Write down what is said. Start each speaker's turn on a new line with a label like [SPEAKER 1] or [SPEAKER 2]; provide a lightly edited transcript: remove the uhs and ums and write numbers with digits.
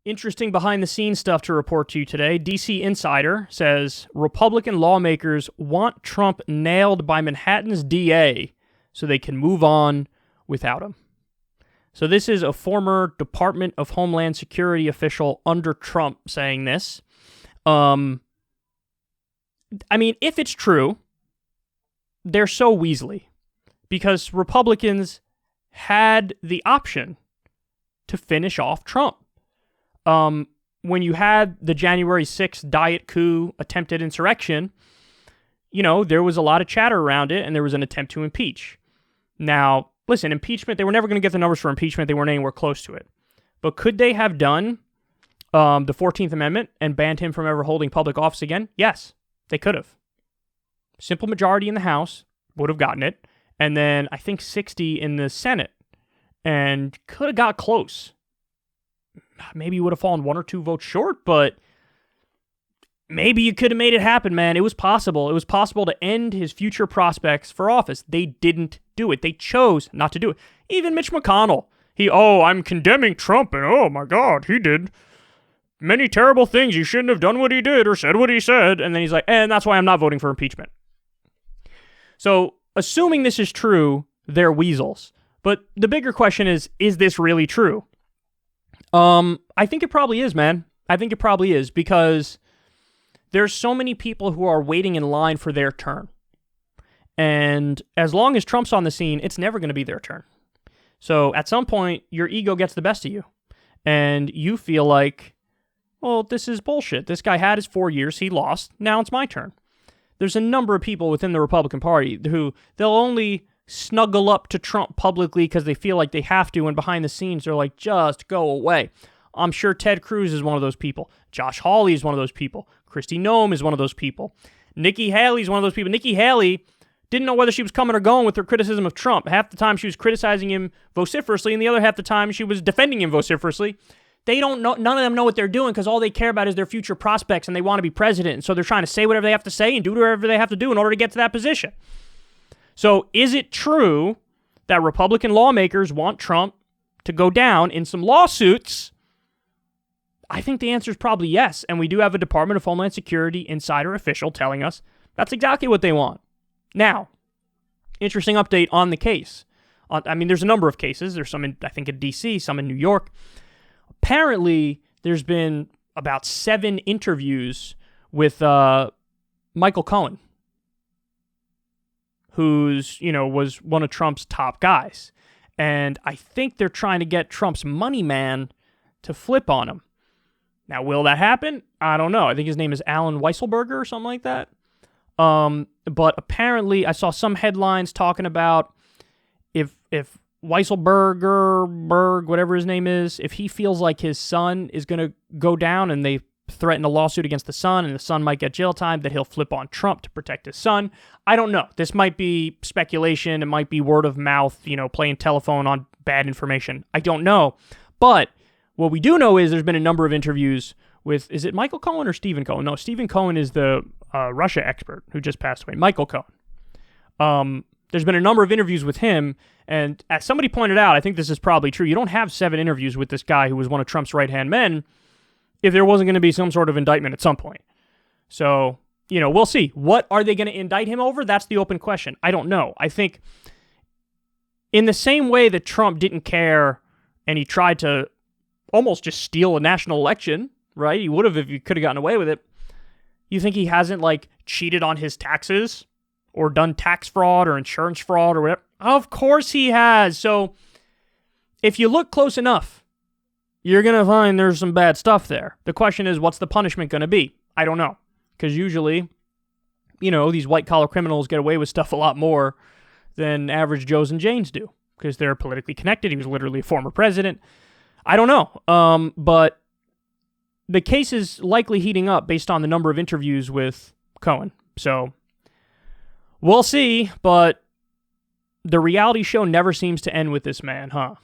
[SPEAKER 1] Interesting behind-the-scenes stuff to report to you today. DC Insider says Republican lawmakers want Trump nailed by Manhattan's DA so they can move on without him. So this is a former Department of Homeland Security official under Trump saying this. I mean, if it's true, they're so Weasley because Republicans had the option to finish off Trump. When you had the January 6th diet coup attempted insurrection, you know, there was a lot of chatter around it, and there was an attempt to impeach. Now, listen, impeachment, they were never going to get the numbers for impeachment. They weren't anywhere close to it. But could they have done the 14th Amendment and banned him from ever holding public office again? Yes, they could have. Simple majority in the House would have gotten it, and then I think 60 in the Senate, and could have got close. Maybe you would have fallen 1 or 2 votes short, but maybe you could have made it happen, man. It was possible. It was possible to end his future prospects for office. They didn't do it. They chose not to do it. Even Mitch McConnell. I'm condemning Trump, and oh my God, he did many terrible things. He shouldn't have done what he did or said what he said. And then he's like, and that's why I'm not voting for impeachment. So, assuming this is true, they're weasels. But the bigger question is this really true? I think it probably is, man. I think it probably is because there's so many people who are waiting in line for their turn. And as long as Trump's on the scene, it's never going to be their turn. So at some point, your ego gets the best of you. And you feel like, well, this is bullshit. This guy had his 4 years. He lost. Now it's my turn. There's a number of people within the Republican Party who they'll only snuggle up to Trump publicly because they feel like they have to, and behind the scenes they're like, just go away. I'm sure Ted Cruz is one of those people. Josh Hawley is one of those people. Kristi Noem is one of those people. Nikki Haley is one of those people. Nikki Haley didn't know whether she was coming or going with her criticism of Trump. Half the time she was criticizing him vociferously, and the other half the time she was defending him vociferously. They don't know, none of them know what they're doing because all they care about is their future prospects, and they want to be president, and so they're trying to say whatever they have to say and do whatever they have to do in order to get to that position. So is it true that Republican lawmakers want Trump to go down in some lawsuits? I think the answer is probably yes, and we do have a Department of Homeland Security insider official telling us that's exactly what they want. Now, interesting update on the case. I mean, there's a number of cases. There's some, in D.C., some in New York. Apparently, there's been about 7 interviews with Michael Cohen, who's, was one of Trump's top guys. And I think they're trying to get Trump's money man to flip on him. Now, will that happen? I don't know. I think his name is Alan Weisselberger or something like that. But apparently, I saw some headlines talking about if Weisselberger, whatever his name is, if he feels like his son is going to go down and they threaten a lawsuit against the son and the son might get jail time, that he'll flip on Trump to protect his son. I don't know. This might be speculation. It might be word of mouth, playing telephone on bad information. I don't know. But what we do know is there's been a number of interviews with, is it Michael Cohen or Stephen Cohen? No, Stephen Cohen is the Russia expert who just passed away. Michael Cohen. There's been a number of interviews with him, and as somebody pointed out, I think this is probably true, you don't have 7 interviews with this guy who was one of Trump's right-hand men if there wasn't going to be some sort of indictment at some point. So, we'll see. What are they going to indict him over? That's the open question. I don't know. I think in the same way that Trump didn't care and he tried to almost just steal a national election, right? He would have if he could have gotten away with it. You think he hasn't, cheated on his taxes or done tax fraud or insurance fraud or whatever? Of course he has. So if you look close enough, you're going to find there's some bad stuff there. The question is, what's the punishment going to be? I don't know. Because usually, these white-collar criminals get away with stuff a lot more than average Joes and Janes do because they're politically connected. He was literally a former president. I don't know. But the case is likely heating up based on the number of interviews with Cohen. So we'll see, but the reality show never seems to end with this man, huh?